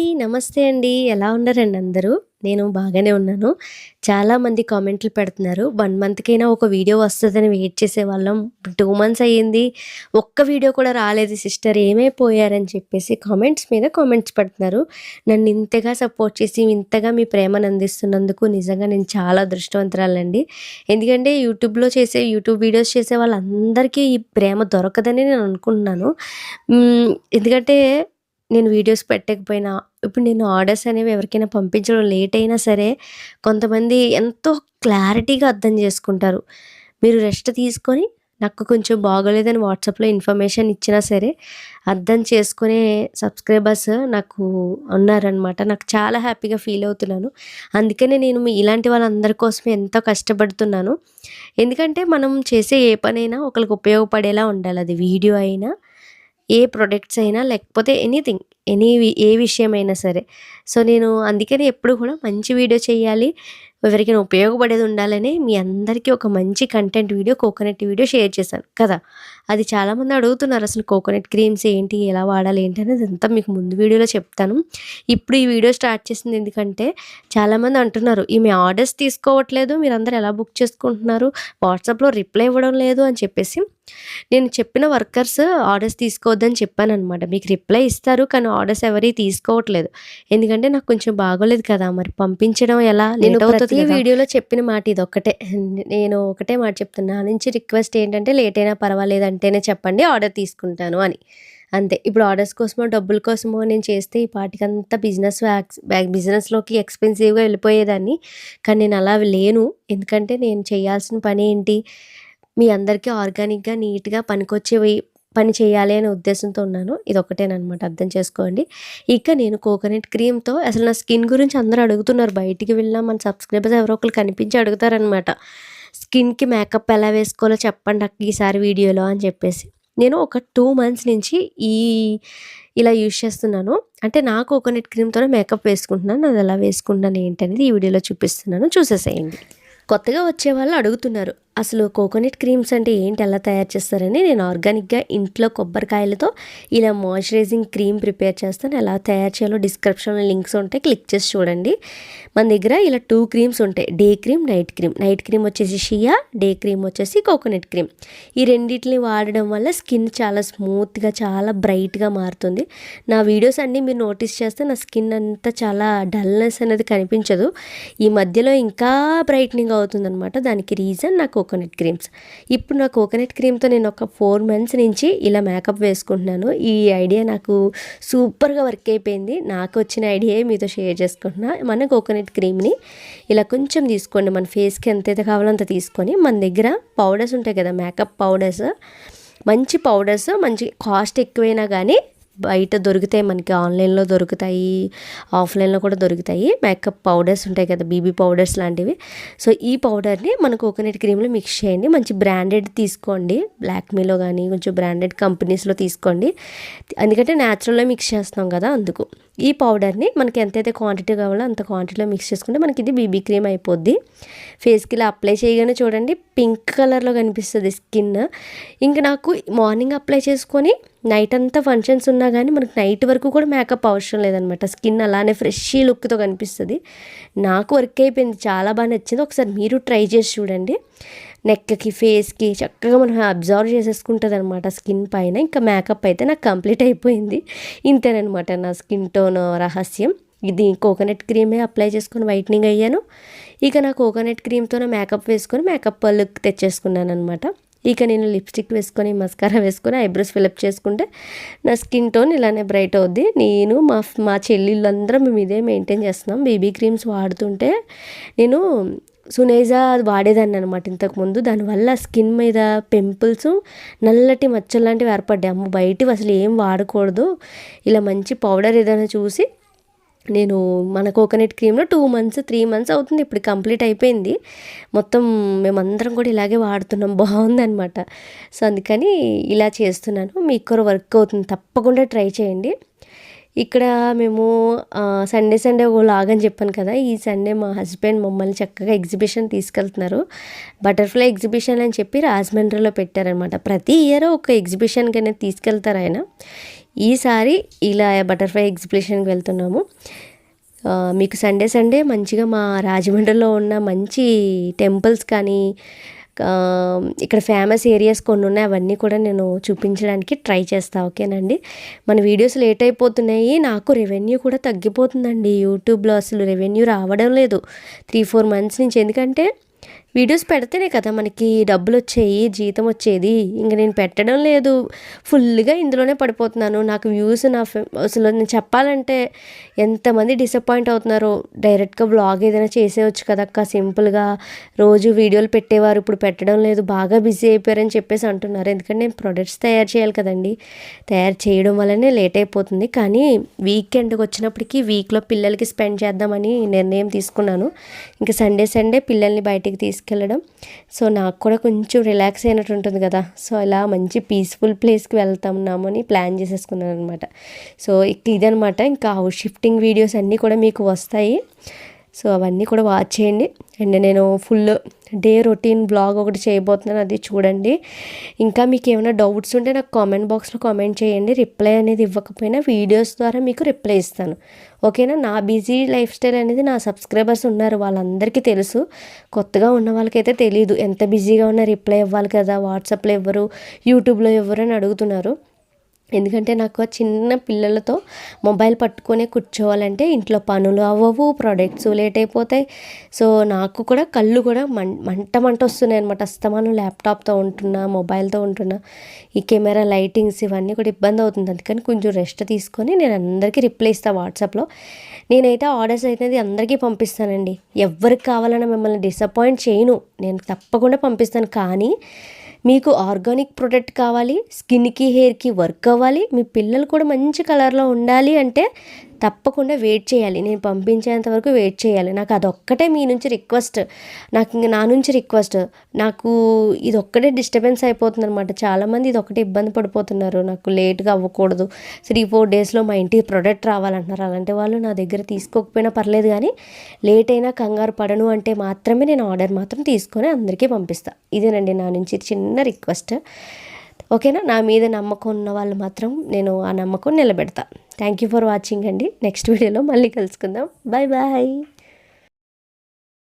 Hi! నమస్తే అండి. ఎలా ఉన్నారండి అందరూ? నేను బాగానే ఉన్నాను. చాలామంది కామెంట్లు పెడుతున్నారు. 1 మంత్‌కైనా ఒక వీడియో వస్తదని వెయిట్ చేసేవాళ్ళం. 2 మంత్స్ అయ్యింది. ఒక్క వీడియో కూడా రాలేదు సిస్టర్ ఏమైపోయారని చెప్పేసి కామెంట్స్ మీద కామెంట్స్ పెడుతున్నారు. నన్ను ఇంతగా సపోర్ట్ చేసి, ఇంతగా మీ ప్రేమను అందిస్తున్నందుకు నిజంగా నేను చాలా అదృష్టవంతురాలండి. ఎందుకంటే యూట్యూబ్ వీడియోస్ చేసే వాళ్ళందరికీ ఈ ప్రేమ దొరకదని నేను అనుకుంటున్నాను. ఎందుకంటే నేను వీడియోస్ పెట్టకపోయినా, ఇప్పుడు నేను ఆర్డర్స్ అనేవి ఎవరికైనా పంపించడం లేట్ అయినా సరే, కొంతమంది ఎంతో క్లారిటీగా అర్థం చేసుకుంటారు. మీరు రెస్ట్ తీసుకొని, నాకు కొంచెం బాగోలేదని వాట్సాప్‌లో ఇన్ఫర్మేషన్ ఇచ్చినా సరే, అర్థం చేసుకునే సబ్స్క్రైబర్స్ నాకు ఉన్నారనమాట. నాకు చాలా హ్యాపీగా ఫీల్ అవుతున్నాను. అందుకనే నేను ఇలాంటి వాళ్ళందరి కోసమే ఎంతో కష్టపడుతున్నాను. ఎందుకంటే మనం చేసే ఏ పనైనా ఒకళ్ళకి ఉపయోగపడేలా ఉండాలి. అది వీడియో అయినా, ఏ ప్రొడక్ట్స్ అయినా లేకపోతే ఎనీథింగ్ ఏ విషయమైనా సరే. సో, నేను అందుకని ఎప్పుడు కూడా మంచి వీడియో చేయాలి. ఎవరికైనా ఉపయోగపడేది ఉండాలని మీ అందరికీ ఒక మంచి content video, coconut video share చేశాను కదా! అది చాలామంది అడుగుతున్నారు అసలు కోకోనట్ క్రీమ్స్ ఏంటి? ఎలా వాడాలి? ఏంటి? అనేది అంతా మీకు ముందు వీడియోలో చెప్తాను. ఇప్పుడు ఈ వీడియో స్టార్ట్ చేసింది ఎందుకంటే చాలామంది అంటున్నారు, "ఈమె ఆర్డర్స్ తీసుకోవట్లేదు. మీరందరూ ఎలా బుక్ చేసుకుంటున్నారు? వాట్సాప్‌లో రిప్లై ఇవ్వడం లేదు" అని చెప్పేసి. నేను చెప్పిన వర్కర్స్ ఆర్డర్స్ తీసుకోవద్దని చెప్పాననమాట. మీకు రిప్లై ఇస్తారు కానీ ఆర్డర్స్ ఎవరియి తీసుకోవట్లేదు. ఎందుకంటే నాకు కొంచెం బాగోలేదు కదా! మరి పంపించడం ఎలా? లేట్ అవుతది కదా! వీడియోలో చెప్పిన మాట ఇదొక్కటే. నేను ఒకటే మాట చెప్తున్నా. నా నుంచి రిక్వెస్ట్ ఏంటంటే లేట్ అయినా పర్వాలేదు అంటేనే చెప్పండి ఆర్డర్ తీసుకుంటాను అని. అంతే. ఇప్పుడు ఆర్డర్స్ కోసమో, డబ్బుల కోసమో నేను చేస్తే ఈ పాటికంతా బిజినెస్‌లోకి ఎక్స్‌పెన్సివ్‌గా వెళ్ళిపోయేదాన్ని. కానీ నేను అలా లేను. ఎందుకంటే నేను చేయాల్సిన పని ఏంటి? మీ అందరికీ ఆర్గానిక్‌గా, నీట్‌గా పని చేయాలి అనే ఉద్దేశంతో ఉన్నాను. ఇదొక్కటేననమాట అర్థం చేసుకోండి. ఇక నేను కోకోనట్ క్రీమ్‌తో అసలు నా స్కిన్ గురించి అందరూ అడుగుతున్నారు. బయటికి వెళ్ళినా మన సబ్స్క్రైబర్స్ ఎవరో ఒకళ్ళు కనిపించి అడుగుతారనమాట. స్కిన్‌కి మేకప్ ఎలా వేసుకోవాలో చెప్పండి అక్క ఈసారి వీడియోలో అని చెప్పేసి. నేను ఒక 2 మంత్స్ నుంచి ఈ ఇలా యూజ్ చేస్తున్నాను. అంటే నా కోకోనట్ క్రీమ్‌తోనే మేకప్ వేసుకుంటున్నాను. అది ఎలా వేసుకుంటున్నాను ఏంటనేది ఈ వీడియోలో చూపిస్తున్నాను. చూసేసేయండి. కొత్తగా వచ్చేవాళ్ళు అడుగుతున్నారు. అసలు కోకోనట్ క్రీమ్స్ అంటే ఏంటి? ఎలా తయారు చేస్తారని నేను ఆర్గానిక్‌గా ఇంట్లో కొబ్బరికాయలతో ఇలా మాయిశ్చరైజింగ్ క్రీమ్ ప్రిపేర్ చేస్తాను. ఎలా తయారు చేయాలో డిస్క్రిప్షన్‌లో లింక్స్ ఉంటాయి. క్లిక్ చేసి చూడండి. మన దగ్గర ఇలా 2 క్రీమ్స్ ఉంటాయి. Day cream, night cream. Night cream వచ్చేసి షియా, డే క్రీమ్ వచ్చేసి కోకోనట్ క్రీమ్. ఈ రెండిటిని వాడడం వల్ల స్కిన్ చాలా స్మూత్‌గా, చాలా బ్రైట్‌గా మారుతుంది. నా వీడియోస్ అన్నీ మీరు నోటీస్ చేస్తే నా స్కిన్ అంతా చాలా డల్‌నెస్ అనేది కనిపించదు. ఈ మధ్యలో ఇంకా బ్రైట్నింగ్ అవుతుందనమాట. దానికి రీజన్ నా కోకోనట్ క్రీమ్స్. ఇప్పుడు నా కోకోనట్ క్రీమ్‌తో నేను ఒక 4 మంత్స్ నుంచి ఇలా మేకప్ వేసుకుంటున్నాను. ఈ ఐడియా నాకు సూపర్‌గా వర్క్ అయిపోయింది. నాకు వచ్చిన ఐడియాయే మీతో షేర్ చేసుకుంటున్నా. మన కోకోనట్ క్రీమ్‌ని ఇలా కొంచెం తీసుకోండి. మన ఫేస్‌కి ఎంతైతే కావాలో అంత తీసుకొని, మన దగ్గర పౌడర్స్ ఉంటాయి కదా! మేకప్ పౌడర్స్, మంచి కాస్ట్ ఎక్కువైనా కానీ బయట దొరుకుతాయి. మనకి ఆన్లైన్‌లో దొరుకుతాయి, ఆఫ్లైన్‌లో కూడా దొరుకుతాయి. మేకప్ పౌడర్స్ ఉంటాయి కదా! బీబీ పౌడర్స్ లాంటివి. సో, ఈ పౌడర్‌ని మన కోకోనట్ క్రీమ్‌లో మిక్స్ చేయండి. మంచి బ్రాండెడ్ తీసుకోండి. లాక్మీలో కానీ కొంచెం బ్రాండెడ్ కంపెనీస్‌లో తీసుకోండి. ఎందుకంటే న్యాచురల్‌లో మిక్స్ చేస్తాం కదా! అందుకు. ఈ పౌడర్‌ని మనకి ఎంతైతే క్వాంటిటీ కావాలో అంత క్వాంటిటీలో మిక్స్ చేసుకుంటే మనకి ఇది బీబీ క్రీమ్ అయిపోద్ది. ఫేస్‌కి ఇలా అప్లై చేయగానే చూడండి పింక్ కలర్‌లో కనిపిస్తది స్కిన్. ఇంక నాకు మార్నింగ్ అప్లై చేసుకొని నైట్ అంతా ఫంక్షన్స్ ఉన్నా కానీ మనకు నైట్ వరకు కూడా మేకప్ అవసరం లేదనమాట. స్కిన్ అలానే ఫ్రెషీ లుక్‌తో కనిపిస్తది. నాకు వర్క్ అయిపోయింది. చాలా బాగా నచ్చింది. ఒకసారి మీరు ట్రై చేసి చూడండి. నెక్‌కి, ఫేస్‌కి చక్కగా మనం అబ్జర్వ్ చేసేసుకుంటదనమాట స్కిన్ పైన. ఇంకా మేకప్ అయితే నాకు కంప్లీట్ అయిపోయింది. ఇంతేననమాట నా స్కిన్ టోన్ రహస్యం. ఇది కోకోనట్ క్రీమే అప్లై చేసుకొని వైట్నింగ్ అయ్యాను. ఇక నా కోకోనట్ క్రీమ్‌తోనే మేకప్ వేసుకొని మేకప్ లుక్ తెచ్చేసుకున్నాననమాట. ఇక నేను లిప్స్టిక్ వేసుకొని, మస్కారా వేసుకొని, ఐబ్రోస్ ఫిలప్ చేసుకుంటే నా స్కిన్ టోన్ ఇలానే బ్రైట్ అవుద్ది. నేను మా చెల్లిళ్ళందరం మేము ఇదే మెయింటైన్ చేస్తున్నాం. బీబీ క్రీమ్స్ వాడుతుంటే నేను సునేజా వాడేదాన్ని అనమాట ఇంతకుముందు. దానివల్ల స్కిన్ మీద పింపుల్స్, నల్లటి మచ్చలు లాంటివి ఏర్పడ్డాయి. అమ్మో! బయటివి అసలు ఏం వాడకూడదు. ఇలా మంచి పౌడర్ ఏదైనా చూసి నేను మన కోకోనట్ క్రీమ్‌లో 2 మంత్స్, 3 మంత్స్ అవుతుంది. ఇప్పుడు కంప్లీట్ అయిపోయింది. మొత్తం మేమందరం కూడా ఇలాగే వాడుతున్నాం. బావుందనమాట. సో, అందుకని ఇలా చేస్తున్నాను. మీకు కూడా వర్క్ అవుతుంది. తప్పకుండా ట్రై చేయండి. ఇక్కడ మేము సండే ఒక వ్లాగ్ అని చెప్పాను కదా! ఈ సండే మా హస్బెండ్ మమ్మల్ని చక్కగా ఎగ్జిబిషన్ తీసుకెళ్తున్నారు. బటర్‌ఫ్లై ఎగ్జిబిషన్ అని చెప్పి రాజమండ్రిలో పెట్టారనమాట. ప్రతి ఇయర్ ఒక ఎగ్జిబిషన్‌కి అనేది తీసుకెళ్తారు ఆయన. ఈసారి ఇలా బటర్ఫ్లై ఎగ్జిబిషన్కి వెళ్తున్నాము. మీకు సండే మంచిగా మా రాజమండ్రిలో ఉన్న మంచి టెంపుల్స్ కానీ ఇక్కడ ఫేమస్ ఏరియాస్ కొన్ని ఉన్నాయి, అవన్నీ కూడా నేను చూపించడానికి ట్రై చేస్తాను. ఓకేనండి. మన వీడియోస్ లేట్ అయిపోతున్నాయి, నాకు రెవెన్యూ కూడా తగ్గిపోతుందండి. యూట్యూబ్లో అసలు రెవెన్యూ రావడం లేదు 3-4 మంత్స్ నుంచి. ఎందుకంటే వీడియోస్ పెడితేనే కదా మనకి డబ్బులు వచ్చేయి, జీతం వచ్చేది. ఇంక నేను పెట్టడం లేదు, ఫుల్గా ఇందులోనే పడిపోతున్నాను. నాకు వ్యూస్ అసలు నేను చెప్పాలంటే ఎంతమంది డిసప్పాయింట్ అవుతున్నారో. డైరెక్ట్గా వ్లాగ్ ఏదైనా చేసేవచ్చు కదక్క, సింపుల్గా రోజు వీడియోలు పెట్టేవారు, ఇప్పుడు పెట్టడం లేదు, బాగా బిజీ అయిపోయారని చెప్పేసి అంటున్నారు. ఎందుకంటే నేను ప్రొడక్ట్స్ తయారు చేయాలి కదండి, తయారు చేయడం వల్లనే లేట్ అయిపోతుంది. కానీ వీకెండ్కి వచ్చినప్పటికీ వీక్లో పిల్లలకి స్పెండ్ చేద్దామని నిర్ణయం తీసుకున్నాను. ఇంకా సండే పిల్లల్ని బయటికి తీసుకెళ్ళడం, సో నాకు కూడా కొంచెం రిలాక్స్ అయినట్టు ఉంటుంది కదా. సో ఇలా మంచి పీస్ఫుల్ ప్లేస్కి వెళ్తున్నామని ప్లాన్ చేసేసుకున్నాను అనమాట. సో ఇదనమాట, ఇంకా హౌస్ షిఫ్టింగ్ వీడియోస్ అన్నీ కూడా మీకు వస్తాయి. సో అవన్నీ కూడా వాచ్ చేయండి. అండ్ నేను ఫుల్ డే రొటీన్ బ్లాగ్ ఒకటి చేయబోతున్నాను, అది చూడండి. ఇంకా మీకు ఏమైనా డౌట్స్ ఉంటే నాకు కామెంట్ బాక్స్లో కామెంట్ చేయండి. రిప్లై అనేది ఇవ్వకపోయినా వీడియోస్ ద్వారా మీకు రిప్లై ఇస్తాను. ఓకేనా. నా బిజీ లైఫ్ స్టైల్ అనేది నా సబ్స్క్రైబర్స్ ఉన్నారు, వాళ్ళందరికీ తెలుసు. కొత్తగా ఉన్న వాళ్ళకైతే తెలియదు, ఎంత బిజీగా ఉన్నా రిప్లై ఇవ్వాలి కదా, వాట్సాప్లో ఇవ్వరు, యూట్యూబ్లో ఇవ్వరు అని అడుగుతున్నారు. ఎందుకంటే నాకు చిన్న పిల్లలతో మొబైల్ పట్టుకొని కూర్చోవాలంటే ఇంట్లో పనులు అవ్వవు, ప్రోడక్ట్స్ లేట్ అయిపోతాయి. సో నాకు కూడా కళ్ళు కూడా మంట వస్తున్నాయి అనమాట. అస్తమానం ల్యాప్టాప్తో ఉంటున్నా, మొబైల్తో ఉంటున్నా, ఈ కెమెరా లైటింగ్స్ ఇవన్నీ కూడా ఇబ్బంది అవుతుంది. అందుకని కొంచెం రెస్ట్ తీసుకొని నేను అందరికీ రిప్లై ఇస్తాను వాట్సాప్లో. నేనైతే ఆర్డర్స్ అయితే అందరికీ పంపిస్తానండి. ఎవరికి కావాలన్నా మిమ్మల్ని డిసప్పాయింట్ చేయను, నేను తప్పకుండా పంపిస్తాను. కానీ మీకు ఆర్గానిక్ ప్రోడక్ట్ కావాలి, స్కిన్కి హెయిర్కి వర్క్ అవ్వాలి, మీ పిల్లలు కూడా మంచి కలర్లో ఉండాలి అంటే తప్పకుండా వెయిట్ చేయాలి. నేను పంపించేంత వరకు వెయిట్ చేయాలి. నాకు అదొక్కటే మీ నుంచి రిక్వెస్ట్, నా నుంచి రిక్వెస్ట్. నాకు ఇదొక్కటే డిస్టర్బెన్స్ అయిపోతుంది అనమాట. చాలామంది ఇదొక్కటే ఇబ్బంది పడిపోతున్నారు, నాకు లేట్గా అవ్వకూడదు, 3-4 డేస్లో మా ఇంటికి ప్రోడక్ట్ రావాలంటున్నారు. అలాంటి వాళ్ళు నా దగ్గర తీసుకోకపోయినా పర్లేదు, కానీ లేట్ అయినా కంగారు పడను అంటే మాత్రమే నేను ఆర్డర్ మాత్రం తీసుకొని అందరికీ పంపిస్తాను. ఇదేనండి నా నుంచి చిన్న రిక్వెస్ట్. ఓకేనా. నా మీద నమ్మకం ఉన్న వాళ్ళు మాత్రం నేను ఆ నమ్మకం నిలబెడతా. థ్యాంక్ యూ ఫర్ వాచింగ్ అండి. నెక్స్ట్ వీడియోలో మళ్ళీ కలుసుకుందాం. బాయ్.